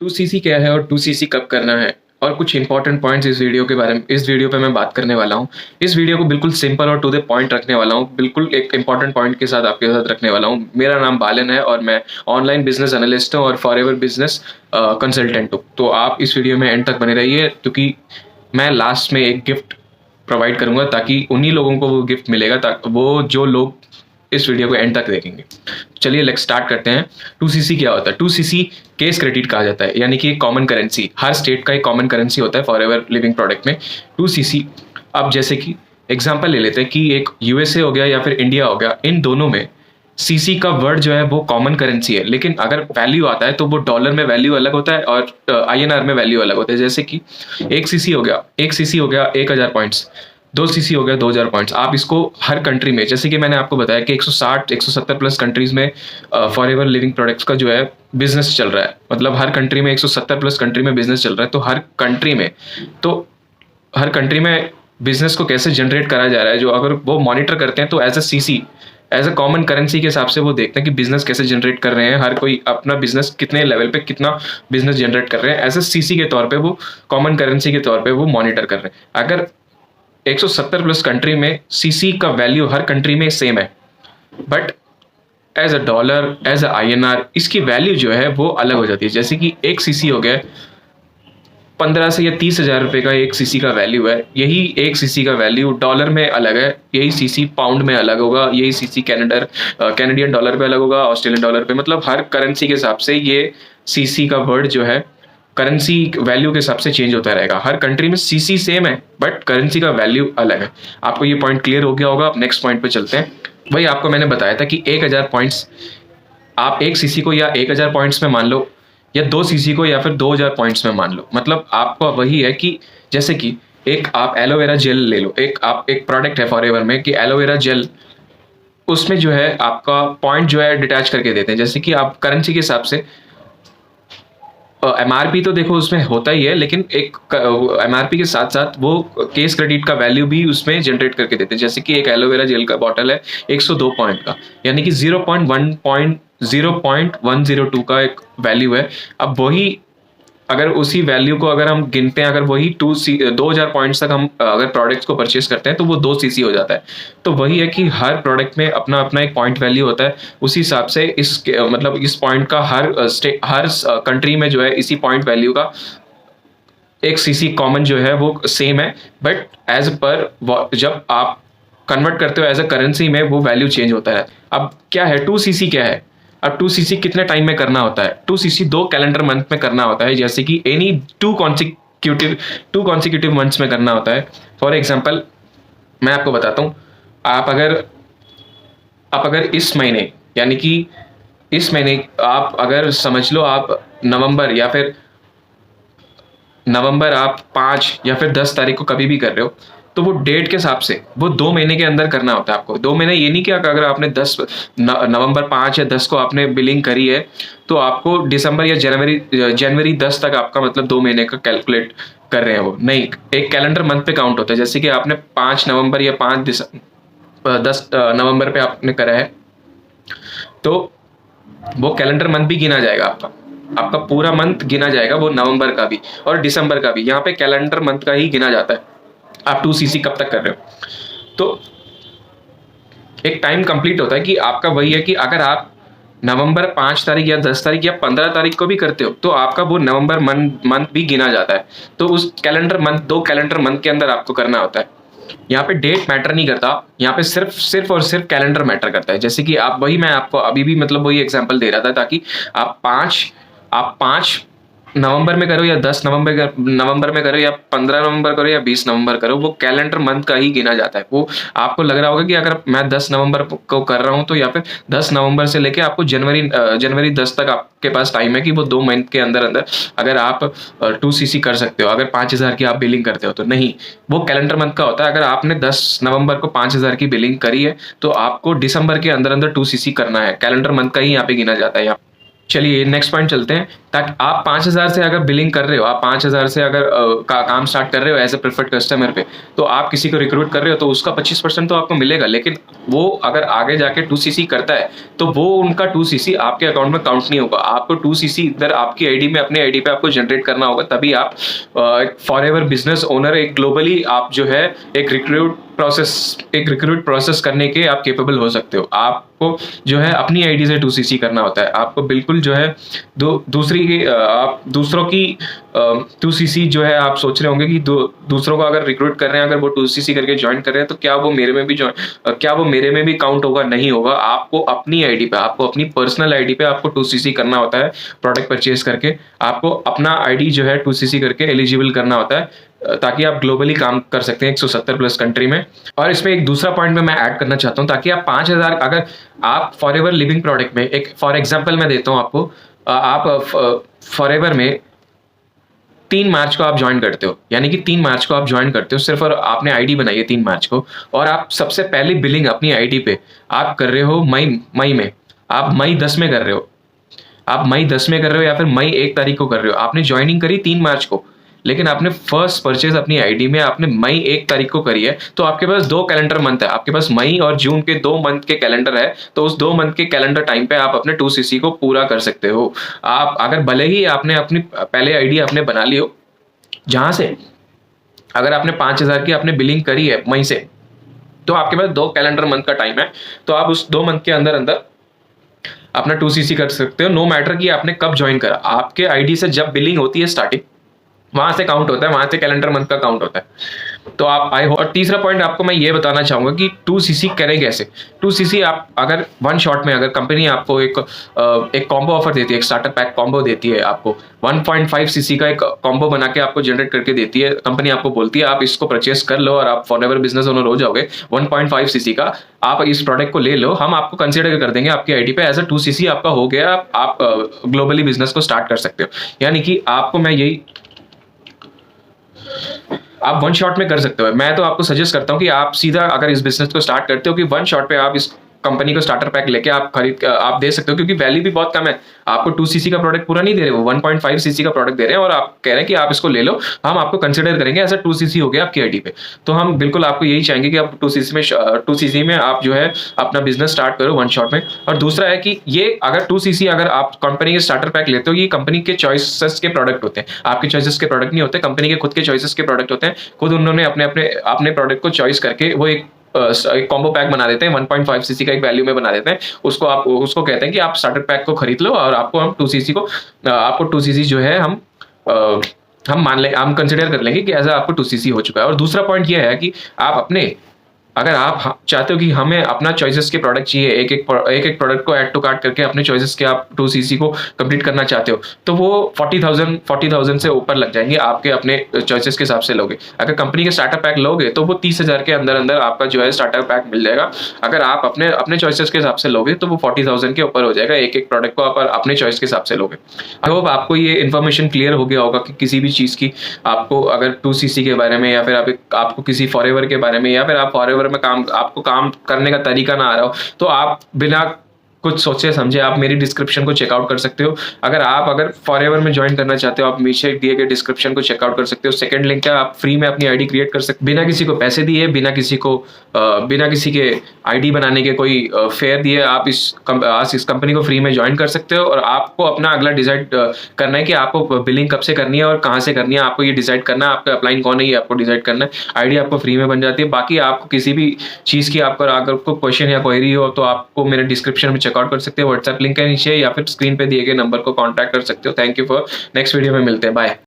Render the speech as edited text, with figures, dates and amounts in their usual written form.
2cc क्या है और 2cc कब करना है और कुछ इंपॉर्टेंट पॉइंट्स इस वीडियो पे मैं बात करने वाला हूँ। इस वीडियो को बिल्कुल सिंपल और टू द पॉइंट रखने वाला हूँ, बिल्कुल एक इंपॉर्टेंट पॉइंट के साथ आपके साथ रखने वाला हूँ। मेरा नाम बालन है और मैं ऑनलाइन बिजनेस एनालिस्ट हूँ और फॉरएवर बिजनेस कंसल्टेंट हूँ। तो आप इस वीडियो में एंड तक बने रहिए क्योंकि मैं लास्ट में एक गिफ्ट प्रोवाइड करूंगा ताकि उन्हीं लोगों को वो गिफ्ट मिलेगा ताकि वो जो लोग इस वीडियो को एंड तक देखेंगे। चलिए लेट्स स्टार्ट करते हैं। 2cc क्या होता है? 2cc केस क्रेडिट कहा जाता है, यानी कि एक कॉमन करेंसी, हर स्टेट का एक कॉमन करेंसी होता है फॉरएवर लिविंग प्रोडक्ट में 2cc। अब जैसे कि एग्जांपल ले लेते हैं कि एक यूएसए हो गया या फिर इंडिया हो गया, इन दोनों में सीसी का वर्ड जो है वो कॉमन करेंसी है, लेकिन अगर वैल्यू आता है तो वो डॉलर में वैल्यू अलग होता है और आईएनआर में वैल्यू अलग होता है। जैसे कि एक सीसी हो गया 1000 पॉइंट्स, 2cc हो गया 2000 पॉइंट्स। आप इसको हर कंट्री में, जैसे कि मैंने आपको बताया कि 160 170 प्लस कंट्रीज में फॉरएवर लिविंग प्रोडक्ट्स का जो है बिजनेस चल रहा है। मतलब हर कंट्री में 170 प्लस कंट्री में बिजनेस चल रहा है। तो हर कंट्री में बिजनेस को कैसे जनरेट करा जा रहा है, जो अगर वो मॉनिटर करते हैं तो as a CC, as a common currency के हिसाब से वो देखते हैं कि बिजनेस कैसे जनरेट कर रहे हैं, हर कोई अपना बिजनेस कितने लेवल पे कितना बिजनेस जनरेट कर रहे हैं, एज अ सीसी के तौर पे वो कॉमन करेंसी के तौर पे वो मॉनिटर कर रहे हैं। अगर 170 प्लस कंट्री में सीसी का वैल्यू हर कंट्री में सेम है, but as a dollar, as a INR इसकी वैल्यू जो है वो अलग हो जाती है। जैसे कि एक सीसी हो गया 15 से या 30 हजार रुपए का एक सीसी का वैल्यू है, यही एक सीसी का वैल्यू डॉलर में अलग है, यही सीसी पाउंड में अलग होगा, यही सीसी कैनेडियन डॉलर पे अलग होगा, ऑस्ट्रेलियन डॉलर पे। मतलब हर करेंसी के हिसाब से ये सीसी का वर्ड जो है करेंसी वैल्यू के हिसाब से चेंज होता रहेगा। हर कंट्री में सीसी सेम है बट करेंसी का वैल्यू अलग है। आपको ये पॉइंट क्लियर हो गया होगा। अब नेक्स्ट पॉइंट पे चलते हैं। वही आपको मैंने बताया था कि 1000 पॉइंट्स आप एक सीसी को या 1000 पॉइंट्स में मान लो, या 2cc को या फिर 2000 पॉइंट्स में मान लो। मतलब आपको वही है कि जैसे कि एक आप एलोवेरा जेल ले लो, एक प्रोडक्ट है फॉरएवर में कि एलोवेरा जेल, उसमें जो है आपका पॉइंट जो है डिटैच करके देते हैं। जैसे कि आप करेंसी के हिसाब से एमआरपी तो देखो उसमें होता ही है, लेकिन एक एमआरपी के साथ साथ वो केस क्रेडिट का वैल्यू भी उसमें जनरेट करके देते हैं। जैसे कि एक एलोवेरा जेल का बॉटल है 102 पॉइंट का, यानी कि 0.102 का एक वैल्यू है। अब वही अगर उसी वैल्यू को अगर हम गिनते हैं, अगर वही 2000 पॉइंट्स तक हम अगर प्रोडक्ट्स को परचेस करते हैं तो वो 2cc हो जाता है। तो वही है कि हर प्रोडक्ट में अपना अपना एक पॉइंट वैल्यू होता है। उसी हिसाब से मतलब इस पॉइंट का हर कंट्री में जो है इसी पॉइंट वैल्यू का एक सीसी कॉमन जो है वो सेम है, बट एज पर जब आप कन्वर्ट करते हो एज अ करेंसी में वो वैल्यू चेंज होता है। अब क्या है 2cc क्या है? अब 2cc कितने टाइम में करना होता है? 2cc 2 कैलेंडर मंथ में करना होता है। जैसे कि एनी टू कॉन्सिक्यूटिव मंथ्स में करना होता है। फॉर एग्जाम्पल मैं आपको बताता हूँ, आप अगर इस महीने, यानी कि इस महीने आप अगर समझ लो आप नवंबर आप 5 या फिर 10 तारीख को कभी भी कर रहे हो, तो वो डेट के हिसाब से वो 2 महीने के अंदर करना होता है आपको। 2 महीने ये नहीं कि अगर आपने नवंबर 5 या 10 को आपने बिलिंग करी है तो आपको दिसंबर या जनवरी 10 तक आपका मतलब 2 महीने का कैलकुलेट कर रहे हैं। वो नहीं, एक कैलेंडर मंथ पे काउंट होता है। जैसे कि आपने 5 नवंबर या 10 नवंबर पे आपने करा है तो वो कैलेंडर मंथ भी गिना जाएगा, आपका पूरा मंथ गिना जाएगा, वो नवंबर का भी और दिसंबर का भी। यहाँ पे कैलेंडर मंथ का ही गिना जाता है आप 2cc कब तक कर रहे हो। तो एक टाइम कंप्लीट होता है कि आपका वही है कि अगर आप नवंबर 5 तारीख या 10 तारीख या 15 तारीख को भी करते हो तो आपका वो नवंबर मंथ भी गिना जाता है। तो उस कैलेंडर मंथ 2 कैलेंडर मंथ के अंदर आपको करना होता है। यहाँ पे डेट मैटर नहीं करता, यहाँ पे सिर्फ और सिर्फ कैलेंडर मैटर करता है। जैसे कि आप वही, मैं आपको अभी भी मतलब वही एग्जांपल दे रहा था ताकि आप 5 नवंबर में करो या 10 नवंबर में करो या 15 नवंबर करो या 20 नवंबर करो, वो कैलेंडर मंथ का ही गिना जाता है। वो आपको लग रहा होगा कि अगर मैं 10 नवंबर को कर रहा हूँ तो या फिर 10 नवंबर से लेके आपको जनवरी 10 तक आपके पास टाइम है कि वो 2 मंथ के अंदर अंदर अगर आप 2cc कर सकते हो। अगर 5000 की आप बिलिंग करते हो तो नहीं, वो कैलेंडर मंथ का होता है। अगर आपने 10 नवंबर को 5000 की बिलिंग करी है तो आपको दिसंबर के अंदर अंदर 2cc करना है। कैलेंडर मंथ का ही यहाँ पे गिना जाता है। चलिए नेक्स्ट पॉइंट चलते हैं। ताकि आप 5,000 से अगर बिलिंग कर रहे हो, आप 5,000 से अगर काम स्टार्ट कर रहे हो एज ए प्रेफर्ड कस्टमर पे, तो आप किसी को रिक्रूट कर रहे हो तो उसका 25% तो आपको मिलेगा। लेकिन वो अगर आगे जाके 2cc करता है तो वो उनका 2cc आपके अकाउंट में काउंट नहीं होगा। आपको 2cc इधर आपकी आईडी में, अपने आईडी पे आपको जनरेट करना होगा, तभी आप एक फॉरएवर बिजनेस ओनर, एक ग्लोबली आप जो है एक रिक्रूट प्रोसेस करने के आप केपेबल हो सकते हो। आपको जो है अपनी आईडी से 2cc करना होता है। आपको बिल्कुल जो है आप दूसरों की 2cc जो है, आप सोच रहे होंगे कि दूसरों को अगर रिक्रूट कर रहे हैं, अगर वो 2cc करके ज्वाइन कर रहे हैं तो क्या वो मेरे में भी काउंट होगा? नहीं होगा। आपको अपनी आईडी पे, आपको अपनी पर्सनल आईडी पे आपको 2cc करना होता है। प्रोडक्ट परचेज करके आपको अपना आईडी जो है 2cc करके एलिजिबल करना होता है, ताकि आप ग्लोबली काम कर सकते हैं 170 प्लस कंट्री में। और इसमें एक दूसरा पॉइंट में मैं ऐड करना चाहता हूं, ताकि आप 5,000 अगर आप फॉरएवर लिविंग प्रोडक्ट में, एक फॉर एग्जांपल मैं देता हूं आपको, आप फॉरएवर में 3 मार्च को आप ज्वाइन करते हो, यानी कि 3 मार्च को आप ज्वाइन करते हो सिर्फ, और आपने आईडी बनाई है 3 मार्च को, और आप सबसे पहली बिलिंग अपनी आईडी पे आप कर रहे हो मई में, आप मई 10 में कर रहे हो, आप मई 10 में कर रहे हो या फिर मई 1 तारीख को कर रहे हो। आपने ज्वाइनिंग करी 3 मार्च को, लेकिन आपने फर्स्ट परचेज अपनी आईडी में आपने मई 1 तारीख को करी है, तो आपके पास 2 कैलेंडर मंथ है, आपके पास मई और जून के 2 मंथ के कैलेंडर है। तो उस 2 मंथ के कैलेंडर टाइम पे आप अपने 2cc को पूरा कर सकते हो। आप अगर भले ही आपने अपनी पहले आईडी आपने बना ली हो, जहां से अगर आपने 5,000 की आपने बिलिंग करी है मई से, तो आपके पास 2 कैलेंडर मंथ का टाइम है, तो आप उस 2 मंथ के अंदर अंदर अपना 2cc कर सकते हो। नो मैटर कि आपने कब ज्वाइन करा, आपके आईडी से जब बिलिंग होती है स्टार्टिंग, वहां से काउंट होता है, वहां से कैलेंडर मंथ का काउंट होता है। तो आप आई हो। और तीसरा पॉइंट आपको मैं ये बताना चाहूंगा कि 2cc करें कैसे। 2cc आप अगर वन शॉट में, अगर कंपनी आपको एक कॉम्बो ऑफर देती है, एक स्टार्टर पैक कॉम्बो देती है, आपको 1.5cc का एक कॉम्बो बना के आपको जनरेट करके देती है कंपनी, आपको बोलती है आप इसको परचेस कर लो और आप फॉरएवर बिजनेस ओनर हो जाओगे। 1.5cc का आप इस प्रोडक्ट को ले लो, हम आपको कंसिडर कर देंगे आपकी आईडी पे एज अ 2cc आपका हो गया, आप ग्लोबली बिजनेस को स्टार्ट कर सकते हो। यानी कि आपको मैं यही, आप वन शॉट में कर सकते हो। मैं तो आपको सजेस्ट करता हूं कि आप सीधा अगर इस बिजनेस को स्टार्ट करते हो कि वन शॉट पे आप इस कंपनी को स्टार्टर पैक लेके आप खरीद आप दे सकते हो, क्योंकि वैल्यू भी बहुत कम है। आपको 2cc का प्रोडक्ट पूरा नहीं दे रहे, वो 1.5cc का प्रोडक्ट दे रहे हैं और आप कह रहे हैं कि आप इसको ले लो, हम आपको कंसिडर करेंगे ऐसा 2cc हो गया आपकी आईडी पे। तो हम बिल्कुल आपको यही चाहेंगे कि आप 2cc में आप जो है अपना बिजनेस स्टार्ट करो वन शॉट में। और दूसरा है कि ये अगर 2cc अगर आप कंपनी के स्टार्टर पैक लेते हो, ये कंपनी के चॉइसेस के प्रोडक्ट होते हैं, आपके चॉइसेस के प्रोडक्ट नहीं होते, कंपनी के खुद के चॉइसेस के प्रोडक्ट होते हैं। खुद उन्होंने अपने प्रोडक्ट को चॉइस करके वो एक कॉम्बो पैक बना देते हैं, 1.5cc का एक वैल्यू में बना देते हैं। उसको कहते हैं कि आप स्टार्टर पैक को खरीद लो और आपको हम 2cc जो है हम हम कंसिडर कर लेंगे कि ऐसा आपको 2cc हो चुका है। और दूसरा पॉइंट ये है कि आप अगर आप चाहते हो कि हमें अपना चॉइसेस के प्रोडक्ट चाहिए, एक एक प्रोडक्ट को ऐड टू कार्ट करके अपने चॉइसेस के आप 2cc को कंप्लीट करना चाहते हो, तो वो 40,000 से ऊपर लग जाएंगे आपके अपने चॉइसेस के हिसाब से लोगे। अगर कंपनी के स्टार्टर पैक लोगे तो वो 30,000 के अंदर अंदर आपका जो है स्टार्टर पैक मिल जाएगा। अगर आप अपने चॉइसेस के हिसाब से लोगे तो वो 40,000 के ऊपर हो जाएगा, एक प्रोडक्ट को आप अपने चॉइस के हिसाब से लोगे। आई होप आपको ये इन्फॉर्मेशन क्लियर हो गया होगा कि किसी भी चीज़ की आपको अगर 2cc के बारे में, या फिर आपको किसी फॉरएवर के बारे में, या फिर आप फॉरएवर में आपको काम करने का तरीका ना आ रहा हो, तो आप बिना कुछ सोचे समझे आप मेरी डिस्क्रिप्शन को चेकआउट कर सकते हो। अगर फॉरएवर में ज्वाइन करना चाहते हो, आप नीचे दिए गए डिस्क्रिप्शन को चेकआउट कर सकते हो। सेकंड लिंक है, आप फ्री में अपनी आईडी क्रिएट कर सकते हो, बिना किसी को पैसे दिए, बिना किसी के आईडी बनाने के कोई फेयर दिए आप इस कंपनी को फ्री में ज्वाइन कर सकते हो। और आपको अपना अगला डिसाइड करना है कि आपको बिलिंग कब से करनी है और कहाँ से करनी है, आपको ये डिसाइड करना है। आपका अपलाइन कौन है ये आपको डिसाइड करना है। आईडी आपको फ्री में बन जाती है। बाकी आपको किसी भी चीज़ की अगर आपको क्वेश्चन या क्वेरी हो तो आपको मेरे डिस्क्रिप्शन में चेकआउट कर सकते हो। व्हाट्सएप लिंक है नीचे, या फिर स्क्रीन पे दिए गए नंबर को कांटेक्ट कर सकते हो। Thank you for next video में मिलते हैं, बाय।